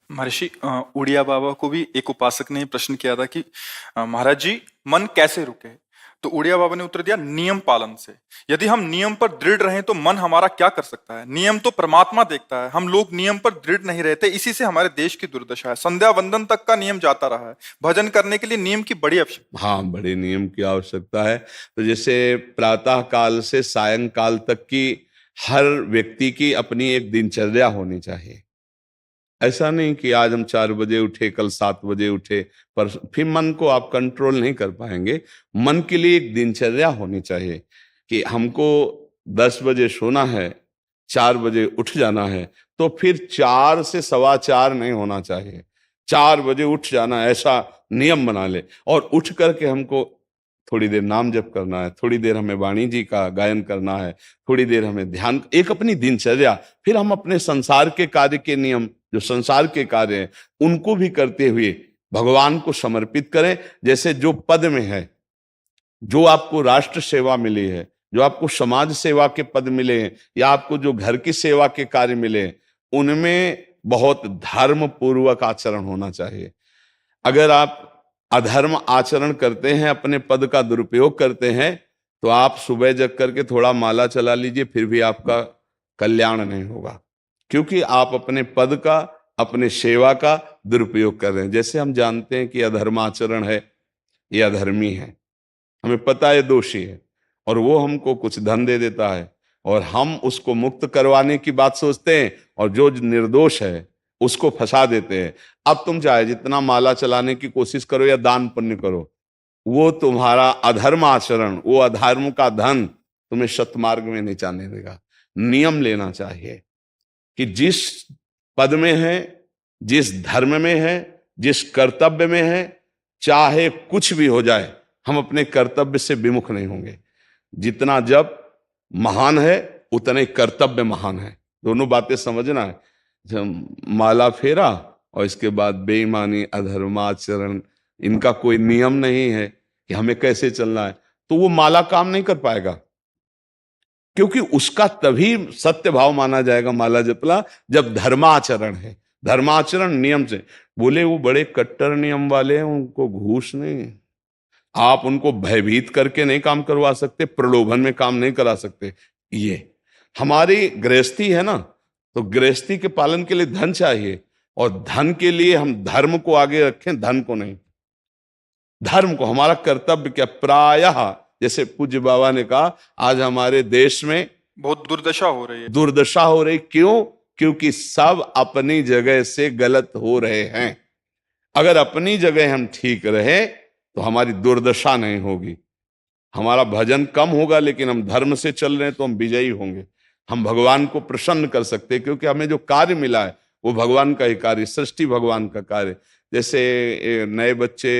महर्षि उड़िया बाबा को भी एक उपासक ने प्रश्न किया था कि महाराज जी, मन कैसे रुके? तो उड़िया बाबा ने उत्तर दिया, नियम पालन से। यदि हम नियम पर दृढ़ रहें तो मन हमारा क्या कर सकता है? नियम तो परमात्मा देखता है। हम लोग नियम पर दृढ़ नहीं रहते, इसी से हमारे देश की दुर्दशा है। संध्या वंदन तक का नियम जाता रहा है। भजन करने के लिए नियम की बड़ी आवश्यकता। हाँ, बड़े नियम की आवश्यकता है। तो जैसे प्रातः काल से सायंकाल तक की हर व्यक्ति की अपनी एक दिनचर्या होनी चाहिए। ऐसा नहीं कि आज हम 4 बजे उठे, कल 7 बजे उठे, पर फिर मन को आप कंट्रोल नहीं कर पाएंगे। मन के लिए एक दिनचर्या होनी चाहिए कि हमको 10 बजे सोना है, 4 बजे उठ जाना है। तो फिर 4 से 4:15 नहीं होना चाहिए, 4 बजे उठ जाना, ऐसा नियम बना ले। और उठ करके हमको थोड़ी देर नाम जप करना है, थोड़ी देर हमें वाणी जी का गायन करना है, थोड़ी देर हमें ध्यान, एक अपनी दिनचर्या। फिर हम अपने संसार के कार्य के नियम, जो संसार के कार्य हैं, उनको भी करते हुए भगवान को समर्पित करें। जैसे जो पद में है, जो आपको राष्ट्र सेवा मिली है, जो आपको समाज सेवा के पद मिले हैं, या आपको जो घर की सेवा के कार्य मिले हैं, उनमें बहुत धर्म पूर्वक आचरण होना चाहिए। अगर आप अधर्म आचरण करते हैं, अपने पद का दुरुपयोग करते हैं, तो आप सुबह जग करके थोड़ा माला चला लीजिए, फिर भी आपका कल्याण नहीं होगा, क्योंकि आप अपने पद का, अपने सेवा का दुरुपयोग कर रहे हैं। जैसे हम जानते हैं कि अधर्म आचरण है, ये अधर्मी है, हमें पता है दोषी है, और वो हमको कुछ धन दे देता है, और हम उसको मुक्त करवाने की बात सोचते हैं, और जो निर्दोष है उसको फंसा देते हैं। अब तुम चाहे जितना माला चलाने की कोशिश करो या दान पुण्य करो, वो तुम्हारा अधर्म आचरण, वो अधर्म का धन तुम्हें सतमार्ग में नहीं जाने देगा। नियम लेना चाहिए कि जिस पद में है, जिस धर्म में है, जिस कर्तव्य में है, चाहे कुछ भी हो जाए, हम अपने कर्तव्य से विमुख नहीं होंगे। जितना जप महान है, उतने कर्तव्य महान है। दोनों बातें समझना है। जब माला फेरा और इसके बाद बेईमानी, अधर्माचरण, इनका कोई नियम नहीं है कि हमें कैसे चलना है, तो वो माला काम नहीं कर पाएगा। क्योंकि उसका तभी सत्य भाव माना जाएगा माला जपला, जब धर्माचरण है। धर्माचरण नियम से। बोले वो बड़े कट्टर नियम वाले हैं, उनको घूस नहीं, आप उनको भयभीत करके नहीं काम करवा सकते, प्रलोभन में काम नहीं करा सकते। ये हमारी गृहस्थी है ना, तो गृहस्थी के पालन के लिए धन चाहिए, और धन के लिए हम धर्म को आगे रखें, धन को नहीं। धर्म को, हमारा कर्तव्य क्या, प्रायः जैसे पूज्य बाबा ने कहा, आज हमारे देश में बहुत दुर्दशा हो रही है। दुर्दशा हो रही, क्यों? क्योंकि सब अपनी जगह से गलत हो रहे हैं। अगर अपनी जगह हम ठीक रहे तो हमारी दुर्दशा नहीं होगी। हमारा भजन कम होगा, लेकिन हम धर्म से चल रहे हैं तो हम विजयी होंगे। हम भगवान को प्रसन्न कर सकते हैं, क्योंकि हमें जो कार्य मिला है वो भगवान का ही कार्य, सृष्टि भगवान का कार्य। जैसे नए बच्चे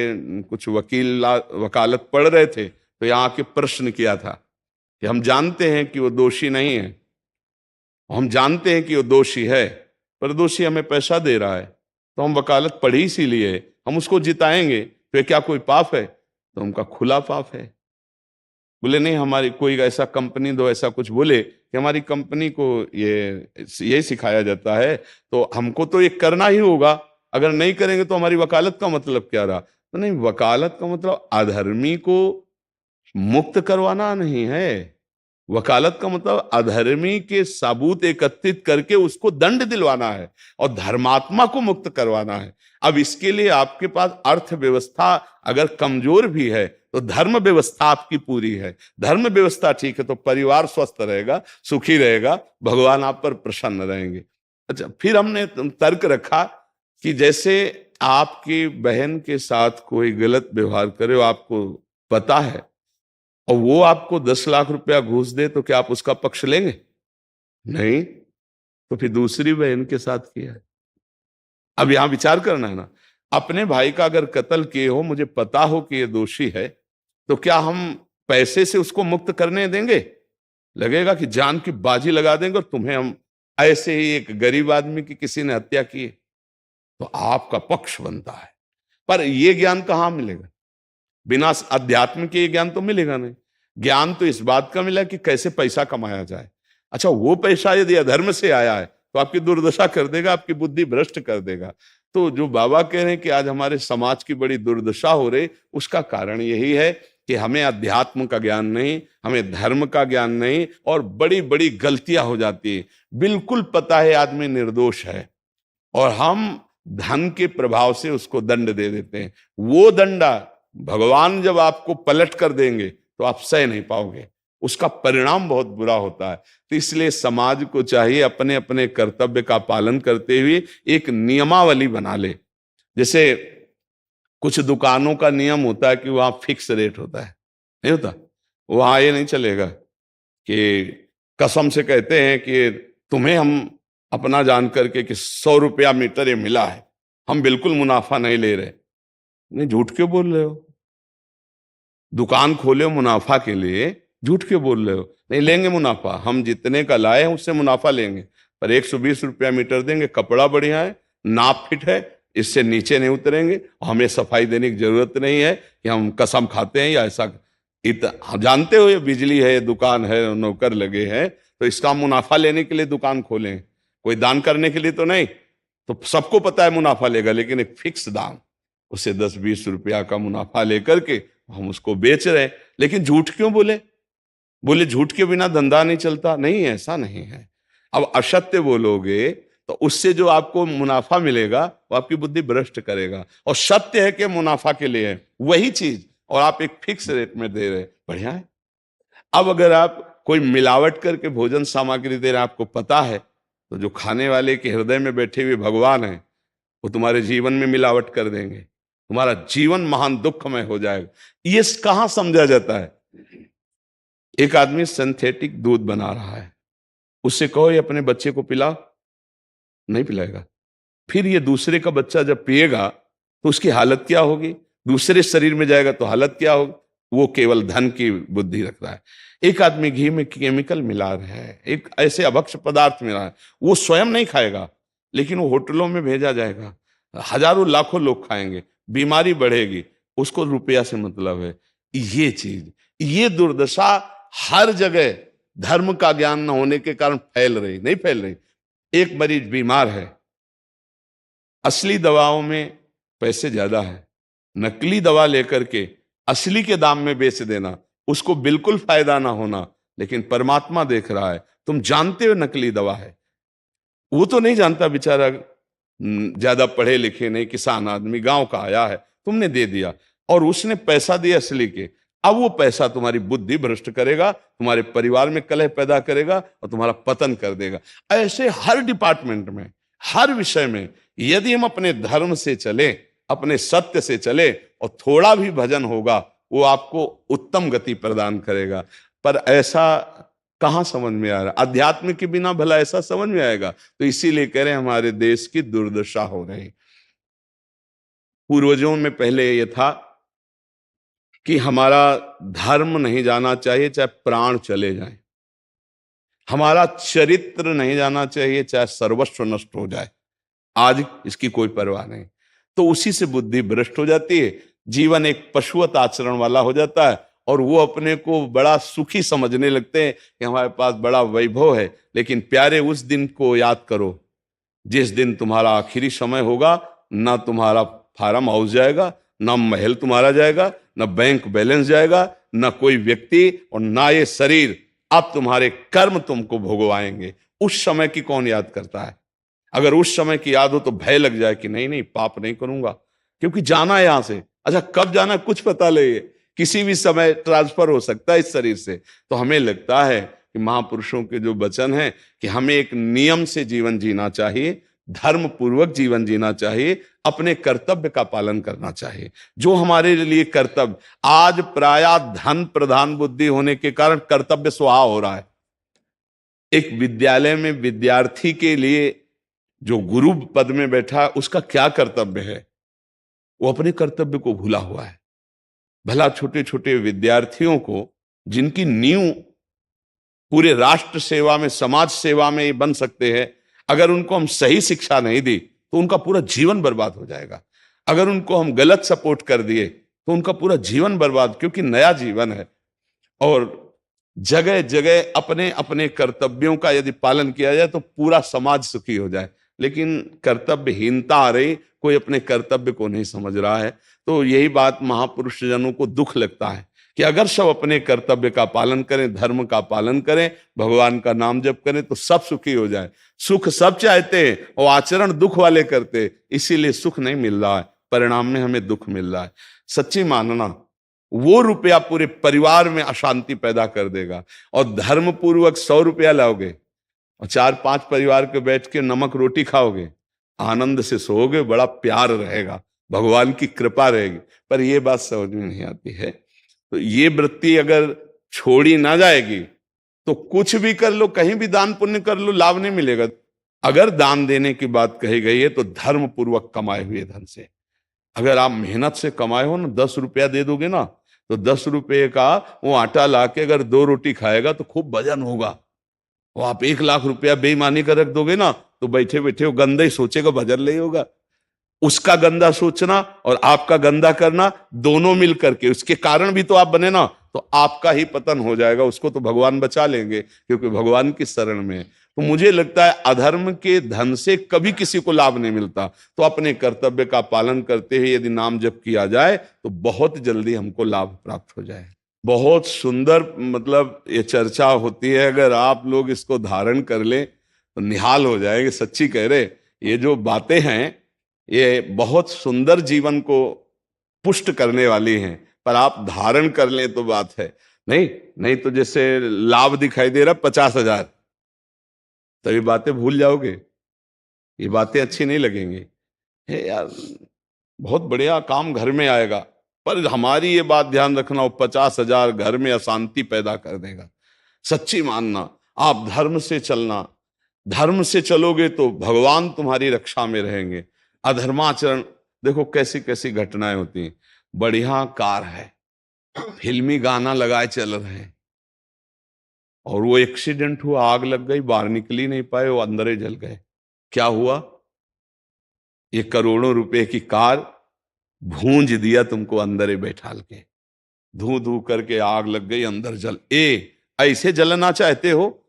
कुछ वकालत पढ़ रहे थे, तो यहाँ के प्रश्न किया था कि हम जानते हैं कि वो दोषी नहीं है, हम जानते हैं कि वो दोषी है, पर दोषी हमें पैसा दे रहा है, तो हम वकालत पढ़ी इसीलिए, हम उसको जिताएंगे, तो क्या कोई पाप है? तो उनका खुला पाप है। बोले नहीं, हमारी कोई ऐसा कंपनी दो, ऐसा कुछ बोले कि हमारी कंपनी को ये सिखाया जाता है, तो हमको तो ये करना ही होगा, अगर नहीं करेंगे तो हमारी वकालत का मतलब क्या रहा? तो नहीं, वकालत का मतलब अधर्मी को मुक्त करवाना नहीं है। वकालत का मतलब अधर्मी के सबूत एकत्रित करके उसको दंड दिलवाना है, और धर्मात्मा को मुक्त करवाना है। अब इसके लिए आपके पास अर्थव्यवस्था अगर कमजोर भी है, तो धर्म व्यवस्था आपकी पूरी है। धर्म व्यवस्था ठीक है तो परिवार स्वस्थ रहेगा, सुखी रहेगा, भगवान आप पर प्रसन्न रहेंगे। अच्छा, फिर हमने तर्क रखा कि जैसे आपकी बहन के साथ कोई गलत व्यवहार करे, आपको पता है, और वो आपको 10 लाख रुपया घूस दे, तो क्या आप उसका पक्ष लेंगे? नहीं। तो फिर दूसरी बहन के साथ किया है। अब यहां विचार करना है ना, अपने भाई का अगर कत्ल किए हो, मुझे पता हो कि ये दोषी है, तो क्या हम पैसे से उसको मुक्त करने देंगे? लगेगा कि जान की बाजी लगा देंगे, और तुम्हें हम, ऐसे ही एक गरीब आदमी की किसी ने हत्या की, तो आपका पक्ष बनता है। पर यह ज्ञान कहां मिलेगा? बिना अध्यात्म के ज्ञान तो मिलेगा नहीं। ज्ञान तो इस बात का मिला कि कैसे पैसा कमाया जाए। अच्छा, वो पैसा यदि अधर्म से आया है तो आपकी दुर्दशा कर देगा, आपकी बुद्धि भ्रष्ट कर देगा। तो जो बाबा कह रहे हैं कि आज हमारे समाज की बड़ी दुर्दशा हो रही, उसका कारण यही है कि हमें अध्यात्म का ज्ञान नहीं, हमें धर्म का ज्ञान नहीं, और बड़ी बड़ी गलतियां हो जाती है। बिल्कुल पता है आदमी निर्दोष है और हम धन के प्रभाव से उसको दंड दे देते हैं। वो दंडा भगवान जब आपको पलट कर देंगे तो आप सह नहीं पाओगे, उसका परिणाम बहुत बुरा होता है। तो इसलिए समाज को चाहिए अपने अपने कर्तव्य का पालन करते हुए एक नियमावली बना ले। जैसे कुछ दुकानों का नियम होता है कि वहां फिक्स रेट होता है, नहीं होता? वहां ये नहीं चलेगा कि कसम से कहते हैं कि तुम्हें हम अपना जान करके कि 100 रुपया मीटर ये मिला है, हम बिल्कुल मुनाफा नहीं ले रहे। नहीं, झूठ क्यों बोल रहे हो? दुकान खोले हो मुनाफा के लिए, झूठ क्यों बोल रहे हो? नहीं लेंगे मुनाफा, हम जितने का लाए हैं उससे मुनाफा लेंगे, पर 120 रुपया मीटर देंगे, कपड़ा बढ़िया है, नाप फिट है, इससे नीचे नहीं उतरेंगे, हमें सफाई देने की जरूरत नहीं है कि हम कसम खाते हैं या ऐसा। जानते हो ये बिजली है, दुकान है, नौकर लगे हैं, तो इसका मुनाफा लेने के लिए दुकान खोलें, कोई दान करने के लिए तो नहीं। तो सबको पता है मुनाफा लेगा, लेकिन एक फिक्स दाम, उसे 10-20 रुपया का मुनाफा लेकर के हम उसको बेच रहे हैं। लेकिन झूठ क्यों बोले? बोले झूठ के बिना धंधा नहीं चलता। नहीं, ऐसा नहीं है। अब असत्य बोलोगे तो उससे जो आपको मुनाफा मिलेगा वो आपकी बुद्धि भ्रष्ट करेगा, और सत्य है कि मुनाफा के लिए है वही चीज, और आप एक फिक्स रेट में दे रहे, बढ़िया है। अब अगर आप कोई मिलावट करके भोजन सामग्री दे रहे, आपको पता है, तो जो खाने वाले के हृदय में बैठे हुए भगवान है वो तुम्हारे जीवन में मिलावट कर देंगे, तुम्हारा जीवन महान दुखमय हो जाएगा। ये कहां समझा जाता है? एक आदमी सिंथेटिक दूध बना रहा है, उससे कहो ये अपने बच्चे को पिला, नहीं पिलाएगा। फिर ये दूसरे का बच्चा जब पिएगा तो उसकी हालत क्या होगी? दूसरे शरीर में जाएगा तो हालत क्या होगी? वो केवल धन की बुद्धि रख रहा है। एक आदमी घी में केमिकल मिला रहा है, एक ऐसे अभक्ष पदार्थ मिला है, वो स्वयं नहीं खाएगा, लेकिन वो होटलों में भेजा जाएगा, हजारों लाखों लोग खाएंगे, बीमारी बढ़ेगी, उसको रुपया से मतलब है। ये चीज, ये दुर्दशा हर जगह धर्म का ज्ञान न होने के कारण फैल रही, नहीं फैल रही। एक मरीज बीमार है, असली दवाओं में पैसे ज्यादा है, नकली दवा लेकर के असली के दाम में बेच देना, उसको बिल्कुल फायदा ना होना। लेकिन परमात्मा देख रहा है, तुम जानते हो नकली दवा है, वो तो नहीं जानता बेचारा, ज्यादा पढ़े लिखे नहीं, किसान आदमी गांव का आया है, तुमने दे दिया और उसने पैसा दिया असली के। अब वो पैसा तुम्हारी बुद्धि भ्रष्ट करेगा, तुम्हारे परिवार में कलह पैदा करेगा और तुम्हारा पतन कर देगा। ऐसे हर डिपार्टमेंट में, हर विषय में यदि हम अपने धर्म से चले, अपने सत्य से चले और थोड़ा भी भजन होगा, वो आपको उत्तम गति प्रदान करेगा। पर ऐसा कहां समझ में आ रहा? अध्यात्म के बिना भला ऐसा समझ में आएगा? तो इसीलिए कह रहे हैं हमारे देश की दुर्दशा हो रही। पूर्वजों में पहले यह था कि हमारा धर्म नहीं जाना चाहिए चाहे प्राण चले जाएं, हमारा चरित्र नहीं जाना चाहिए चाहे सर्वस्व नष्ट हो जाए। आज इसकी कोई परवाह नहीं, तो उसी से बुद्धि भ्रष्ट हो जाती है, जीवन एक पशुवत आचरण वाला हो जाता है, और वो अपने को बड़ा सुखी समझने लगते हैं कि हमारे पास बड़ा वैभव है। लेकिन प्यारे, उस दिन को याद करो जिस दिन तुम्हारा आखिरी समय होगा, ना तुम्हारा फार्म हाउस जाएगा, ना महल तुम्हारा जाएगा, ना बैंक बैलेंस जाएगा, ना कोई व्यक्ति, और ना ये शरीर। अब तुम्हारे कर्म तुमको भोगवाएंगे। उस समय की कौन याद करता है? अगर उस समय की याद हो तो भय लग जाए कि नहीं नहीं, पाप नहीं करूंगा, क्योंकि जाना है यहां से। अच्छा, कब जाना कुछ पता नहीं, किसी भी समय ट्रांसफर हो सकता है इस शरीर से। तो हमें लगता है कि महापुरुषों के जो वचन है कि हमें एक नियम से जीवन जीना चाहिए, धर्म पूर्वक जीवन जीना चाहिए, अपने कर्तव्य का पालन करना चाहिए। जो हमारे लिए कर्तव्य, आज प्रायः धन प्रधान बुद्धि होने के कारण कर्तव्य स्वाहा हो रहा है। एक विद्यालय में विद्यार्थी के लिए जो गुरु पद में बैठा, उसका क्या कर्तव्य है? वो अपने कर्तव्य को भूला हुआ है। भला छोटे छोटे विद्यार्थियों को, जिनकी नींव पूरे राष्ट्र सेवा में, समाज सेवा में ये बन सकते हैं, अगर उनको हम सही शिक्षा नहीं दी तो उनका पूरा जीवन बर्बाद हो जाएगा। अगर उनको हम गलत सपोर्ट कर दिए तो उनका पूरा जीवन बर्बाद, क्योंकि नया जीवन है। और जगह जगह अपने अपने कर्तव्यों का यदि पालन किया जाए तो पूरा समाज सुखी हो जाए। लेकिन कर्तव्यहीनता आ रही, कोई अपने कर्तव्य को नहीं समझ रहा है। तो यही बात महापुरुष जनों को दुख लगता है कि अगर सब अपने कर्तव्य का पालन करें, धर्म का पालन करें, भगवान का नाम जप करें तो सब सुखी हो जाए। सुख सब चाहते हैं और आचरण दुख वाले करते हैं, इसीलिए सुख नहीं मिल रहा है, परिणाम में हमें दुख मिल रहा है। सच्ची मानना, वो रुपया पूरे परिवार में अशांति पैदा कर देगा। और धर्म पूर्वक 100 रुपया लाओगे और 4-5 परिवार के बैठ के नमक रोटी खाओगे, आनंद से सोओगे, बड़ा प्यार रहेगा, भगवान की कृपा रहेगी। पर ये बात समझ में नहीं आती है। तो ये वृत्ति अगर छोड़ी ना जाएगी तो कुछ भी कर लो, कहीं भी दान पुण्य कर लो, लाभ नहीं मिलेगा। अगर दान देने की बात कही गई है तो धर्म पूर्वक कमाए हुए धन से। अगर आप मेहनत से कमाए हो ना, 10 रुपया दे दोगे ना, तो 10 रुपये का वो आटा लाके अगर 2 रोटी खाएगा तो खूब वजन होगा। वो आप 1 लाख रुपया बेईमानी कर रख दोगे ना, तो बैठे बैठे वो गंदा ही सोचेगा, भजन नहीं होगा। उसका गंदा सोचना और आपका गंदा करना, दोनों मिल करके, उसके कारण भी तो आप बने ना, तो आपका ही पतन हो जाएगा। उसको तो भगवान बचा लेंगे क्योंकि भगवान की शरण में है। तो मुझे लगता है अधर्म के धन से कभी किसी को लाभ नहीं मिलता। तो अपने कर्तव्य का पालन करते हुए यदि नाम जप किया जाए तो बहुत जल्दी हमको लाभ प्राप्त हो जाए। बहुत सुंदर, मतलब ये चर्चा होती है, अगर आप लोग इसको धारण कर लें तो निहाल हो जाएंगे। सच्ची कह रहे, ये जो बातें हैं ये बहुत सुंदर जीवन को पुष्ट करने वाली हैं, पर आप धारण कर लें तो बात है। नहीं नहीं तो जैसे लाभ दिखाई दे रहा 50,000, तभी बातें भूल जाओगे, ये बातें अच्छी नहीं लगेंगी। हे यार, बहुत बढ़िया काम घर में आएगा, पर हमारी ये बात ध्यान रखना, वो 50,000 घर में अशांति पैदा कर देगा। सच्ची मानना, आप धर्म से चलना, धर्म से चलोगे तो भगवान तुम्हारी रक्षा में रहेंगे। अधर्माचरण, देखो कैसी कैसी घटनाएं होती हैं। बढ़िया कार है, फिल्मी गाना लगाए चल रहे हैं, और वो एक्सीडेंट हुआ, आग लग गई, बाहर निकल ही नहीं पाए, वो अंदर ही जल गए। क्या हुआ? ये करोड़ों रुपए की कार भूंज दिया तुमको अंदर ही बैठाल के, धू धू करके आग लग गई, अंदर जल। ऐसे जलना चाहते हो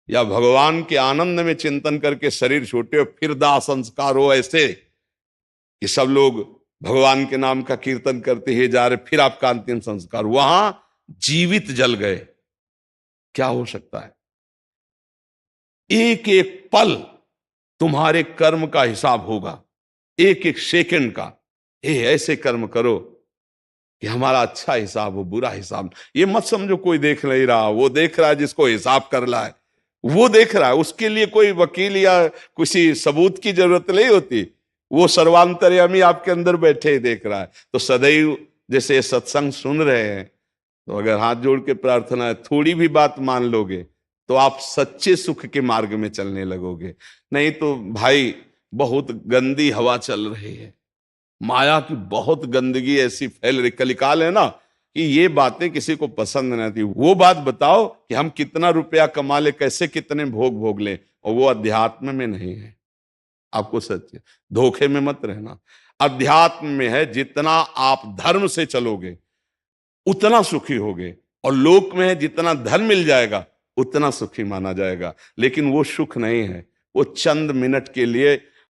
या भगवान के आनंद में चिंतन करके शरीर छोटे हो फिर दाह संस्कार हो ऐसे कि सब लोग भगवान के नाम का कीर्तन करते ही जा रहे, फिर आपका अंतिम संस्कार वहां जीवित जल गए? क्या हो सकता है? एक एक पल तुम्हारे कर्म का हिसाब होगा, एक एक सेकंड का। ऐसे कर्म करो कि हमारा अच्छा हिसाब हो, बुरा हिसाब। ये मत समझो कोई देख नहीं रहा, वो देख रहा है जिसको हिसाब करना है, वो देख रहा है। उसके लिए कोई वकील या किसी सबूत की जरूरत नहीं होती, वो सर्वांतर्यामी आपके अंदर बैठे ही देख रहा है। तो सदैव जैसे सत्संग सुन रहे हैं, तो अगर हाथ जोड़ के प्रार्थना है, थोड़ी भी बात मान लोगे तो आप सच्चे सुख के मार्ग में चलने लगोगे। नहीं तो भाई बहुत गंदी हवा चल रही है, माया की बहुत गंदगी ऐसी फैल रही, कलिकाल है ना, कि ये बातें किसी को पसंद नहीं आती। वो बात बताओ कि हम कितना रुपया कमा ले, कैसे कितने भोग भोग ले, और वो अध्यात्म में नहीं है। आपको सच धोखे में मत रहना, अध्यात्म में है। जितना आप धर्म से चलोगे उतना सुखी होगे, और लोक में है जितना धन मिल जाएगा उतना सुखी माना जाएगा। लेकिन वो सुख नहीं है, वो चंद मिनट के लिए